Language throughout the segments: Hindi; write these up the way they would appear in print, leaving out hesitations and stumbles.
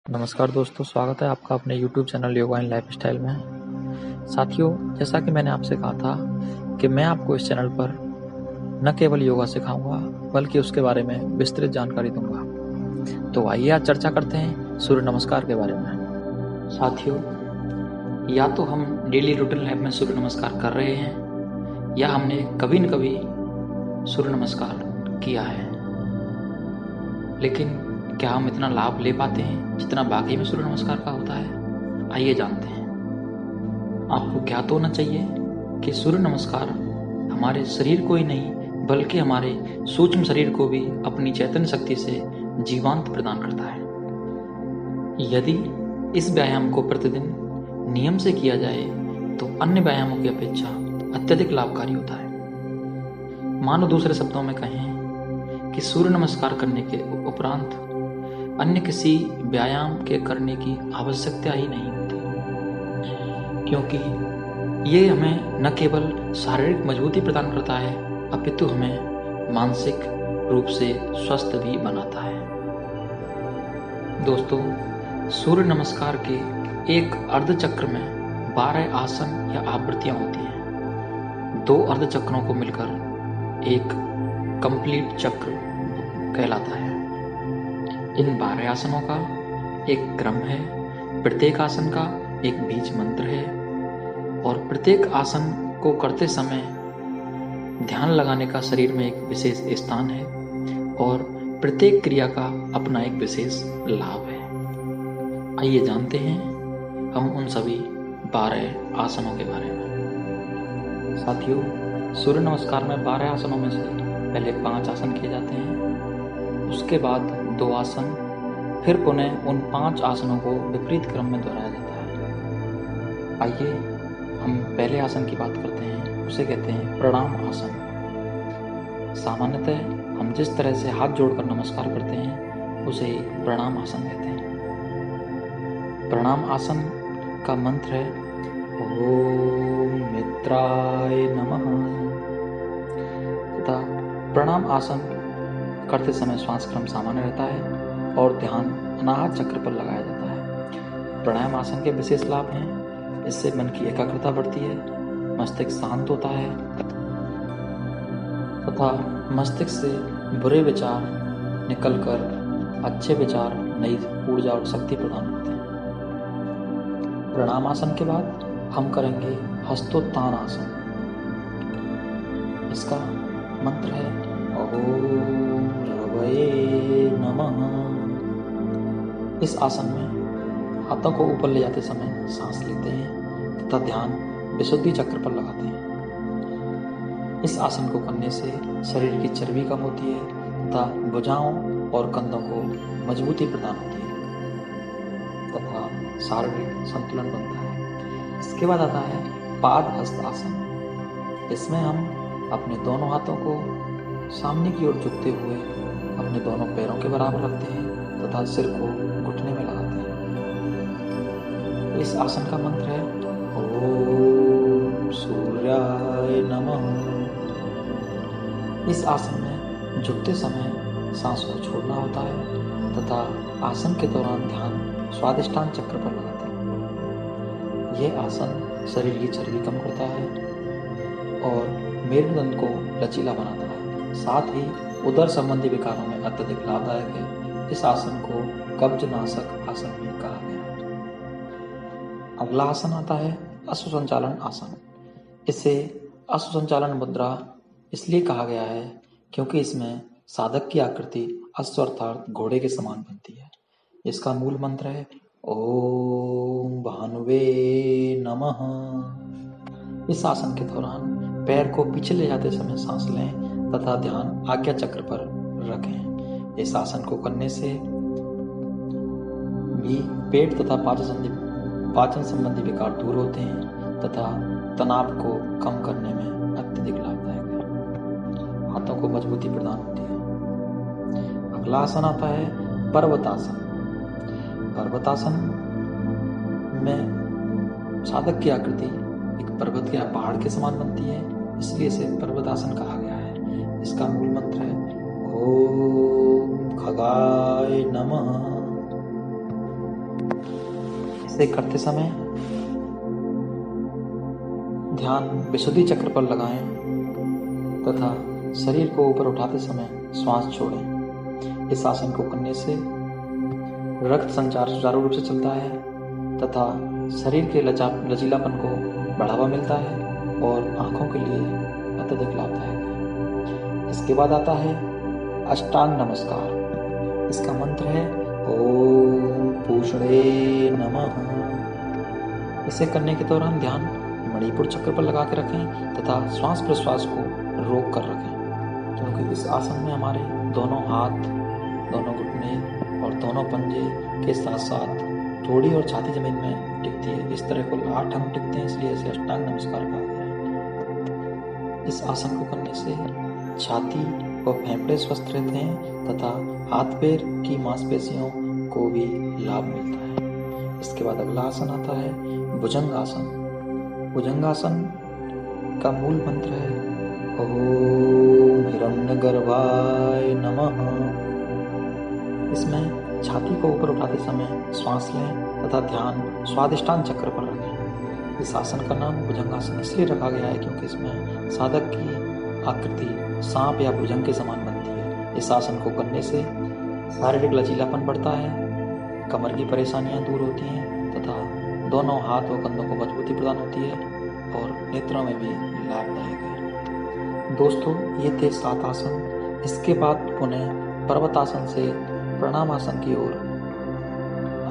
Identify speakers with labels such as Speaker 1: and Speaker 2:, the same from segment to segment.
Speaker 1: नमस्कार दोस्तों, स्वागत है आपका अपने YouTube channel yoga and lifestyle में। साथियों, जैसा कि मैंने आपसे कहा था कि मैं आपको इस चैनल पर न केवल योगा सिखाऊंगा बल्कि उसके बारे में विस्तृत जानकारी दूंगा। तो आइए आज चर्चा करते हैं सूर्य नमस्कार के बारे में। साथियों, या तो हम डेली रूटीन लाइफ में सूर्य नमस्कार कर रहे हैं या हमने कभी न कभी सूर्य नमस्कार किया है, लेकिन क्या हम इतना लाभ ले पाते हैं जितना बाकी में सूर्य नमस्कार का होता है? आइए जानते हैं। आपको ज्ञात होना चाहिए कि सूर्य नमस्कार हमारे शरीर को ही नहीं बल्कि हमारे सूक्ष्म शरीर को भी अपनी चैतन्य शक्ति से जीवांत प्रदान करता है। यदि इस व्यायाम को प्रतिदिन नियम से किया जाए तो अन्य व्यायामों की अपेक्षा अत्यधिक लाभकारी होता है। मानो दूसरे शब्दों में कहें कि सूर्य नमस्कार करने के उपरांत अन्य किसी व्यायाम के करने की आवश्यकता ही नहीं होती, क्योंकि ये हमें न केवल शारीरिक मजबूती प्रदान करता है अपितु हमें मानसिक रूप से स्वस्थ भी बनाता है। दोस्तों, सूर्य नमस्कार के एक अर्धचक्र में 12 आसन या आवृत्तियां होती हैं। 2 अर्धचक्रों को मिलकर एक कंप्लीट चक्र कहलाता है। इन 12 आसनों का एक क्रम है, प्रत्येक आसन का एक बीज मंत्र है और प्रत्येक आसन को करते समय ध्यान लगाने का शरीर में एक विशेष स्थान है और प्रत्येक क्रिया का अपना एक विशेष लाभ है। आइए जानते हैं हम उन सभी 12 आसनों के बारे में। साथियों, सूर्य नमस्कार में 12 आसनों में से पहले 5 आसन किए जाते हैं, उसके बाद 2 आसन, फिर पुनः उन 5 आसनों को विपरीत क्रम में दोहराया जाता है। आइए हम पहले आसन की बात करते हैं, उसे कहते हैं प्रणाम आसन। सामान्यतः हम जिस तरह से हाथ जोड़कर नमस्कार करते हैं उसे प्रणाम आसन कहते हैं। प्रणाम आसन का मंत्र है ओम मित्राय नमः। तथा प्रणाम आसन करते समय श्वास क्रम सामान्य रहता है और ध्यान अनाहत चक्र पर लगाया जाता है। प्राणायाम आसन के विशेष लाभ हैं, इससे मन की एकाग्रता बढ़ती है, मस्तिष्क शांत होता है तथा मस्तिष्क से बुरे विचार निकलकर अच्छे विचार, नई ऊर्जा और शक्ति प्रदान करते हैं। प्राणायाम आसन के बाद हम करेंगे हस्तोत्थान आसन। इसका मंत्र है ओम रवये नमः। इस आसन में हाथों को ऊपर ले जाते समय सांस लेते हैं तथा ध्यान विशुद्धि चक्र पर लगाते हैं। इस आसन को करने से शरीर की चर्बी कम होती है तथा भुजाओं और कंधों को मजबूती प्रदान होती है तथा शारीरिक संतुलन बनता है। इसके बाद आता है पाद हस्त आसन। इसमें हम अपने दोनों हाथों को सामने की ओर झुकते हुए अपने दोनों पैरों के बराबर रखते हैं तथा सिर को घुटने में लगाते हैं। इस आसन का मंत्र है ओम सूर्याय नमः। इस आसन में झुकते समय सांस को छोड़ना होता है तथा आसन के दौरान ध्यान स्वादिष्टान चक्र पर लगाते हैं। यह आसन शरीर की चर्बी कम करता है और मेरुदंड को लचीला बनाता है, साथ ही उदर संबंधी विकारों में अत्यधिक लाभदायक है। इस आसन को कब्जनाशक आसन भी कहा गया है। अगला आसन आता है अश्व संचालन आसन। इसे अश्व संचालन मुद्रा इसलिए कहा गया है क्योंकि इसमें साधक की आकृति अश्व अर्थात घोड़े के समान बनती है। इसका मूल मंत्र है ओम भानुवे नमः। इस आसन के दौरान पैर को पीछे ले जाते समय सांस लें तथा ध्यान आज्ञा चक्र पर रखें। इस आसन को करने से भी पेट तथा पाचन संबंधी विकार दूर होते हैं तथा तनाव को कम करने में अत्यधिक लाभदायक है। हाथों को मजबूती प्रदान होती है। अगला आसन आता है पर्वतासन। पर्वतासन में साधक की आकृति एक पर्वत या पहाड़ के समान बनती है, इसलिए इसे पर्वतासन कहा गया है। इसका मूल मंत्र है ओम खगाय नमः। इसे करते समय ध्यान विशुद्धि चक्र पर लगाएं तथा शरीर को ऊपर उठाते समय श्वास छोड़ें। इस आसन को करने से रक्त संचार सुचारू रूप से चलता है तथा शरीर के लचीलापन को बढ़ावा मिलता है और आंखों के लिए अत्यधिक लाभदायक है। इसके बाद आता है अष्टांग नमस्कार। इसका मंत्र है ओम पूषणे नमः। इसे करने के दौरान ध्यान मणिपुर चक्र पर लगा के रखें तथा श्वास प्रश्वास को रोक कर रखें, क्योंकि इस आसन में हमारे दोनों हाथ, दोनों घुटने और दोनों पंजे के साथ साथ थोड़ी और छाती जमीन में टिकती है। इस तरह कुल 8 अंग टिकते हैं, इसलिए इसे अष्टांग नमस्कार कहा गया है। इस आसन को करने से छाती और फेफड़े स्वस्थ रहते हैं तथा हाथ पैर की मांसपेशियों को भी लाभ मिलता है। इसके बाद अगला आसन आता है भुजंगासन। भुजंगासन का मूल मंत्र है ओम हिरण्यगर्भाय नमः। इसमें छाती को ऊपर उठाते समय श्वास लें तथा ध्यान स्वादिष्टान चक्र पर रखें। इस आसन का नाम भुजंगासन इसलिए रखा गया है क्योंकि इसमें साधक की आकृति सांप या भुजंग के समान बनती है। इस आसन को करने से शारीरिक लचीलापन बढ़ता है, कमर की परेशानियां दूर होती हैं तथा दोनों हाथ और कंधों को मजबूती प्रदान होती है और नेत्रों में भी लाभदायक है। दोस्तों, ये थे 7 आसन। इसके बाद पुनः पर्वतासन से प्रणामासन की ओर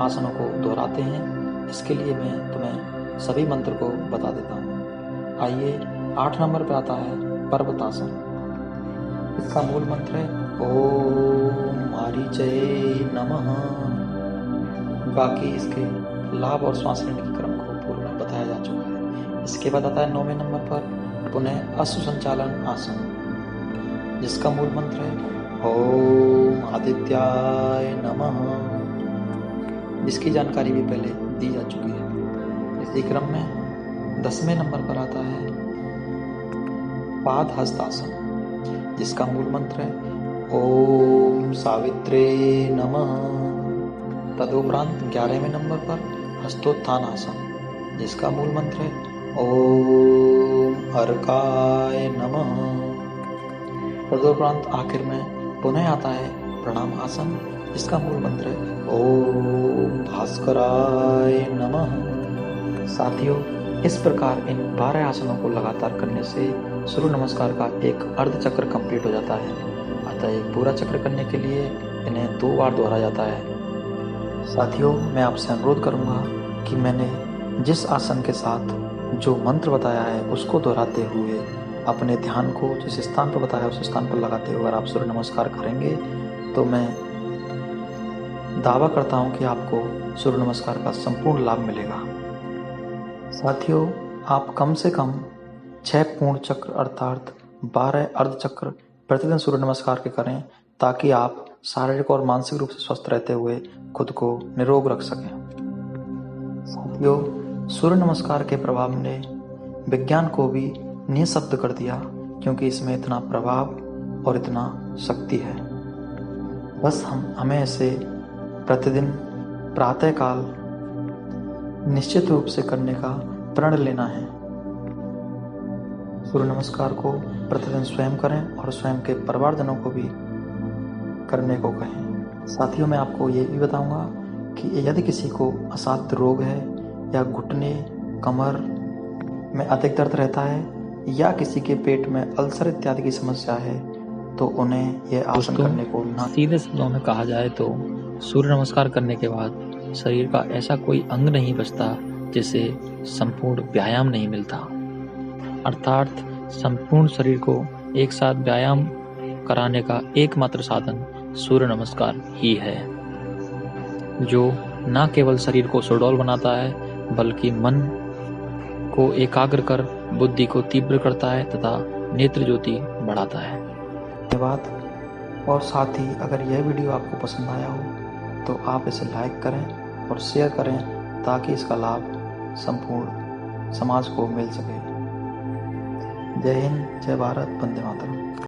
Speaker 1: आसनों को दोहराते हैं। इसके लिए मैं तुम्हें सभी मंत्र को बता देता हूँ। आइए 8 नंबर पर आता है पर्वतासन। इसका मूल मंत्र है ओम मारीचये नमः। बाकी इसके लाभ और श्वास लेने के क्रम को पूर्व में बताया जा चुका है। इसके बाद आता है 9वें नंबर पर पुनः अश्व संचालन आसन, जिसका मूल मंत्र है ओम आदित्याय नमः, जिसकी जानकारी भी पहले दी जा चुकी है। इसी क्रम में 10वें नंबर पर आता है पाद हस्तासन, जिसका मूल मंत्र है ओम सावित्रे नमः। तदुपरांत 11वें नंबर पर हस्तोत्थान आसन, जिसका मूल मंत्र है ओम अर्काय नमः। तदुपरांत आखिर में पुनः आता है प्रणाम आसन, जिसका मूल मंत्र है ओम भास्कराय नमः। साथियों, इस प्रकार इन 12 आसनों को लगातार करने से सूर्य नमस्कार का एक अर्ध चक्र कंप्लीट हो जाता है। अतः एक पूरा चक्र करने के लिए इन्हें 2 बार दोहरा जाता है। साथियों, मैं आपसे अनुरोध करूंगा कि मैंने जिस आसन के साथ जो मंत्र बताया है उसको दोहराते हुए अपने ध्यान को जिस स्थान पर बताया उस स्थान पर लगाते हुए अगर आप सूर्य नमस्कार करेंगे तो मैं दावा करता हूं कि आपको सूर्य नमस्कार का संपूर्ण लाभ मिलेगा। साथियों, आप कम से कम 6 पूर्ण चक्र अर्थात 12 अर्ध चक्र प्रतिदिन सूर्य नमस्कार के करें, ताकि आप शारीरिक और मानसिक रूप से स्वस्थ रहते हुए खुद को निरोग रख सकें। साथियों, सूर्य नमस्कार के प्रभाव ने विज्ञान को भी निःशब्द कर दिया, क्योंकि इसमें इतना प्रभाव और इतना शक्ति है। बस हमें इसे प्रतिदिन प्रातःकाल निश्चित रूप से करने का प्रण लेना है। सूर्य नमस्कार को प्रतिदिन स्वयं करें और स्वयं के परिवारजनों को भी करने को कहें। साथियों, मैं आपको ये भी बताऊंगा कि यदि किसी को असाध्य रोग है या घुटने, कमर में अधिक दर्द रहता है या किसी के पेट में अल्सर इत्यादि की समस्या है, तो उन्हें यह आसन करने को ना। सीधे शब्दों में कहा जाए तो सूर्य नमस्कार करने के बाद शरीर का ऐसा कोई अंग नहीं बचता जिसे संपूर्ण व्यायाम नहीं मिलता। अर्थात संपूर्ण शरीर को एक साथ व्यायाम कराने का एकमात्र साधन सूर्य नमस्कार ही है, जो न केवल शरीर को सुडौल बनाता है बल्कि मन को एकाग्र कर बुद्धि को तीव्र करता है तथा नेत्र ज्योति बढ़ाता है। धन्यवाद। और साथ ही अगर यह वीडियो आपको पसंद आया हो तो आप इसे लाइक करें और शेयर करें, ताकि इसका लाभ संपूर्ण समाज को मिल सके। जय हिंद, जय भारत, वंदे मातरम।